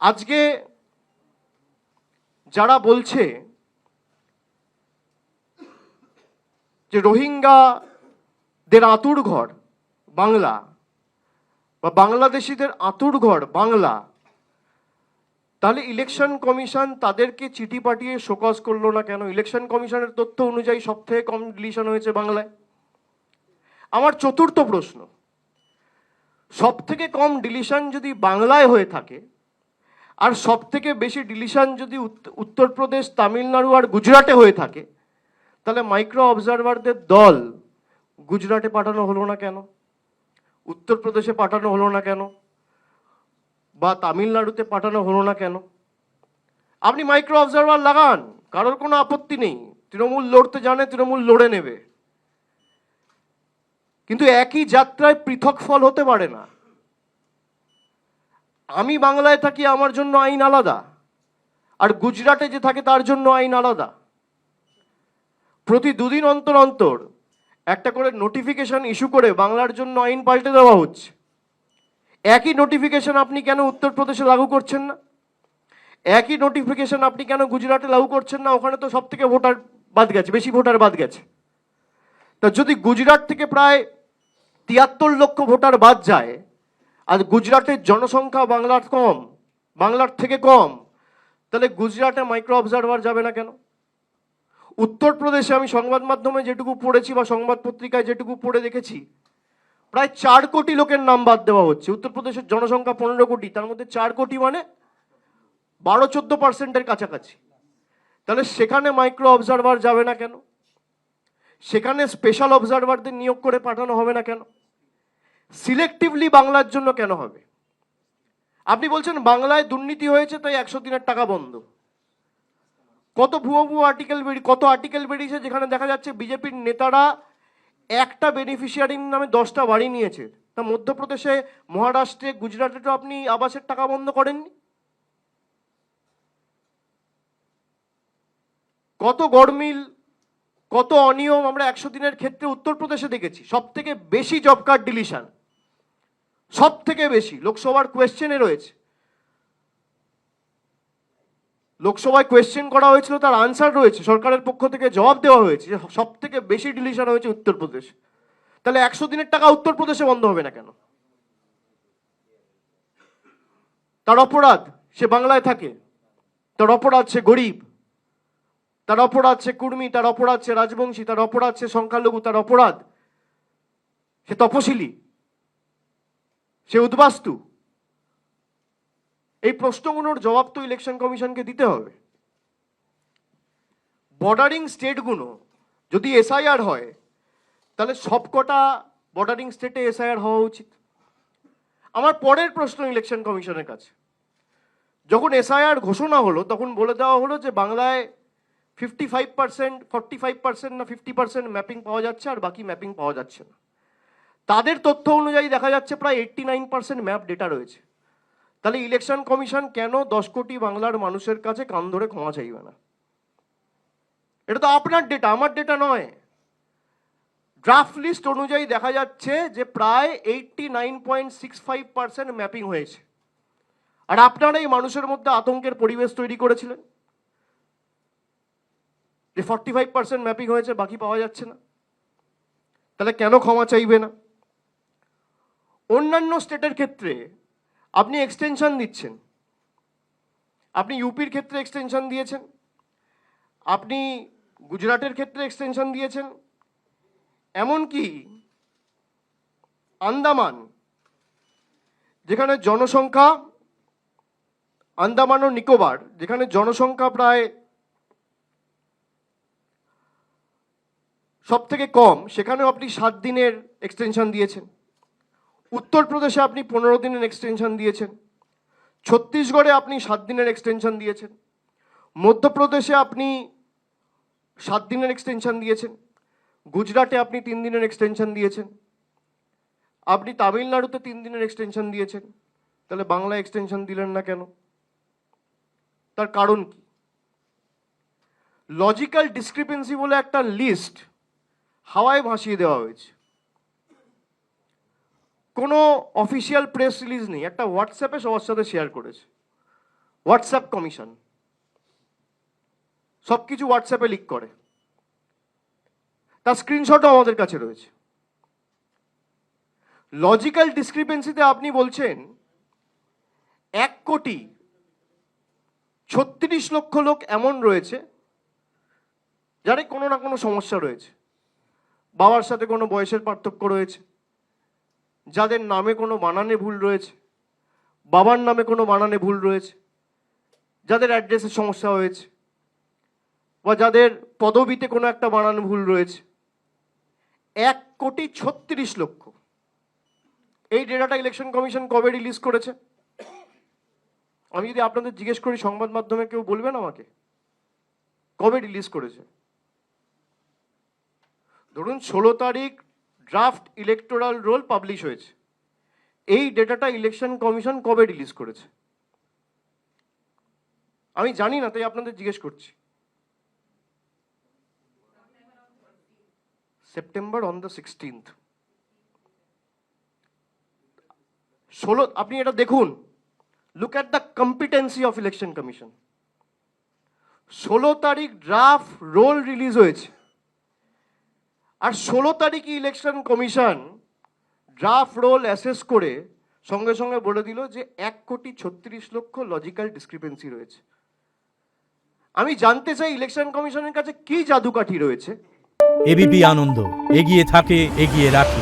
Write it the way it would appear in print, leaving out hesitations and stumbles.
আজকে যারা বলছে যে রোহিঙ্গাদের আঁতুড় ঘর বাংলা বা বাংলাদেশিদের আঁতুড় ঘর বাংলা, তাহলে ইলেকশন কমিশন তাদেরকে চিঠি পাঠিয়ে শোকজ করলো না কেন? ইলেকশন কমিশনের তথ্য অনুযায়ী সব থেকে কম ডিলিশন হয়েছে বাংলায়। আমার চতুর্থ প্রশ্ন, সব থেকে কম ডিলিশন যদি বাংলায় হয়ে থাকে আর সব থেকে বেশি ডিলিশন যদি উত্তরপ্রদেশ, তামিলনাড়ু আর গুজরাটে হয়ে থাকে, তাহলে মাইক্রো অবজারভারদের দল গুজরাটে পাঠানো হলো না কেন? উত্তরপ্রদেশে পাঠানো হলো না কেন? বা তামিলনাড়ুতে পাঠানো হলো না কেন? আপনি মাইক্রো অবজারভার লাগান, কারোর কোনো আপত্তি নেই। তৃণমূল লড়তে জানে, তৃণমূল লড়ে নেবে, কিন্তু একই যাত্রায় পৃথক ফল হতে পারে না। আমি বাংলায় থাকি, আমার জন্য আইন আলাদা, আর গুজরাটে যে থাকে তার জন্য আইন আলাদা। প্রতি দুদিন অন্তর অন্তর একটা করে নোটিফিকেশন ইস্যু করে বাংলার জন্য আইন পাল্টে দেওয়া হচ্ছে। একই নোটিফিকেশন আপনি কেন উত্তরপ্রদেশে লাগু করছেন না? একই নোটিফিকেশন আপনি কেন গুজরাটে লাগু করছেন না? ওখানে তো সব থেকে ভোটার বাদ গেছে, বেশি ভোটার বাদ গেছে। তা যদি গুজরাট থেকে প্রায় ৭৩ লক্ষ ভোটার বাদ যায়, আর গুজরাটের জনসংখ্যা বাংলার থেকে কম, তাহলে গুজরাটে মাইক্রো অবজারভার যাবে না কেন? উত্তরপ্রদেশে আমি সংবাদ মাধ্যমে যেটুকু পড়েছি বা সংবাদ পত্রিকায় যেটুকু পড়ে দেখেছি, প্রায় ৪ কোটি লোকের নাম বাদ দেওয়া হচ্ছে। উত্তরপ্রদেশের জনসংখ্যা ১৫ কোটি, তার মধ্যে ৪ কোটি মানে ১২-১৪% কাছাকাছি। তাহলে সেখানে মাইক্রো অবজারভার যাবে না কেন? সেখানে স্পেশাল অবজারভারদের নিয়োগ করে পাঠানো হবে না কেন? সিলেক্টিভলি বাংলার জন্য কেন হবে? আপনি বলছেন বাংলায় দুর্নীতি হয়েছে তাই ১০০ দিনের টাকা বন্ধ। কত ভুয়ো আর্টিকেল বেরিয়েছে যেখানে দেখা যাচ্ছে বিজেপির নেতারা একটা বেনিফিশিয়ারির নামে 10টা বাড়ি নিয়েছে। তা মধ্যপ্রদেশে, মহারাষ্ট্রে, গুজরাটে তো আপনি আবাসের টাকা বন্ধ করেননি। কত গরমিল, কত অনিয়ম আমরা ১০০ দিনের ক্ষেত্রে উত্তরপ্রদেশে দেখেছি। সব থেকে বেশি জব কার্ড ডিলিশন, সব থেকে বেশি লোকসভার কোয়েশ্চেনে রয়েছে। লোকসভায় কোয়েশ্চেন করা হয়েছিল, তার আনসার রয়েছে, সরকারের পক্ষ থেকে জবাব দেওয়া হয়েছে যে সব থেকে বেশি ডিলিশন হয়েছে উত্তরপ্রদেশ। তাহলে ১০০ দিনের টাকা উত্তরপ্রদেশে বন্ধ হবে না কেন? তার অপরাধ সে বাংলায় থাকে, তার অপরাধ সে গরিব, তার অপরাধ সে কুর্মী, তার অপরাধ সে রাজবংশী, তার অপরাধ সে সংখ্যালঘু, তার অপরাধ সে তপশিলি, সে উদ্বাস্তু। এই প্রশ্নগুলোর জবাব তো ইলেকশন কমিশনকে দিতে হবে। বর্ডারিং স্টেটগুলো যদি এসআইআর হয়, তাহলে সবকটা বর্ডারিং স্টেটে এসআইআর হওয়া উচিত। আমার পরের প্রশ্ন ইলেকশন কমিশনের কাছে, যখন এসআইআর ঘোষণা হলো তখন বলে দেওয়া হলো যে বাংলায় 55%, 45% না 50% ম্যাপিং পাওয়া যাচ্ছে, আর বাকি ম্যাপিং পাওয়া যাচ্ছে না। তাদের তথ্য অনুযায়ী দেখা যাচ্ছে প্রায় 89% ম্যাপ ডেটা রয়েছে। তাহলে ইলেকশন কমিশন কেন 10 কোটি বাংলার মানুষের কাছে কান ধরে ক্ষমা চাইবে না? এটা তো আপনার ডেটা, আমার ডেটা নয়। ড্রাফট লিস্ট অনুযায়ী দেখা যাচ্ছে যে প্রায় 89.65% ম্যাপিং হয়েছে, আর আপনারা এই মানুষের মধ্যে আতঙ্কের পরিবেশ তৈরি করেছিলেন যে 45% ম্যাপিং হয়েছে, বাকি পাওয়া যাচ্ছে না। তাহলে কেন ক্ষমা চাইবে না? অন্যান্য স্টেটের ক্ষেত্রে আপনি এক্সটেনশন দিচ্ছেন, আপনি ইউপির ক্ষেত্রে এক্সটেনশন দিয়েছেন, আপনি গুজরাটের ক্ষেত্রে এক্সটেনশন দিয়েছেন, এমনকি আন্দামান, যেখানে জনসংখ্যা, আন্দামান ও নিকোবর, যেখানে জনসংখ্যা প্রায় সব থেকে কম, সেখানেও আপনি 7 দিনের এক্সটেনশন দিয়েছেন। উত্তরপ্রদেশে আপনি 15 দিনের এক্সটেনশন দিয়েছেন। ছত্তিশগড়ে আপনি 7 দিনের এক্সটেনশন দিয়েছেন। মধ্যপ্রদেশে আপনি 7 দিনের এক্সটেনশন দিয়েছেন। গুজরাটে আপনি 3 দিনের এক্সটেনশন দিয়েছেন। আপনি তামিলনাড়ুতে 3 দিনের এক্সটেনশন দিয়েছেন। তাহলে বাংলা এক্সটেনশন দিলেন না কেন? তার কারণ কি? লজিক্যাল ডিসক্রিপেন্সি বলে একটা লিস্ট হাওয়ায় ভাসিয়ে দেওয়া হয়েছে। কোনো অফিসিয়াল প্রেস রিলিজ নেই, একটা হোয়াটসঅ্যাপে সবার সাথে শেয়ার করেছে। হোয়াটসঅ্যাপ কমিশন সব কিছু হোয়াটসঅ্যাপে লিক করে, তার স্ক্রিনশটও আমাদের কাছে রয়েছে। লজিক্যাল ডিসক্রিপেন্সিতে আপনি বলছেন 1,36,00,000 লোক এমন রয়েছে যাদের কোনো না কোনো সমস্যা রয়েছে, বাবার সাথে কোনো বয়সের পার্থক্য রয়েছে, যাদের নামে কোনো বানানে ভুল রয়েছে, বাবার নামে কোনো বানানে ভুল রয়েছে, যাদের অ্যাড্রেসের সমস্যা হয়েছে, বা যাদের পদবিতে কোনো একটা বানান ভুল রয়েছে। 1,36,00,000। এই ডেটাটা ইলেকশন কমিশন কবে রিলিজ করেছে? আমি যদি আপনাদের জিজ্ঞেস করি, সংবাদ মাধ্যমে কেউ বলবেন আমাকে কবে রিলিজ করেছে? ধরুন 16 তারিখ ড্রাফট ইলেকটোরাল রোল পাবলিশ হয়েছে, এই ডেটাটা ইলেকশন কমিশন কবে রিলিজ করেছে? আমি জানি না, তাই আপনাদের জিজ্ঞেস করছি। September on the 16th। আপনি এটা দেখুন, look at the competency of election commission. 16 তারিখ ড্রাফট রোল রিলিজ হয়েছে, আর 16 তারিখই election commission draft roll assess করে সঙ্গে সঙ্গে বলে দিল যে 1,36,00,000 লজিক্যাল ডিসক্রিপেন্সি রয়েছে। আমি জানতে চাই ইলেকশন কমিশনের কাছে কি জাদুকাঠি রয়েছে। এবিপি আনন্দ, এগিয়ে থাকে, এগিয়ে রাখে।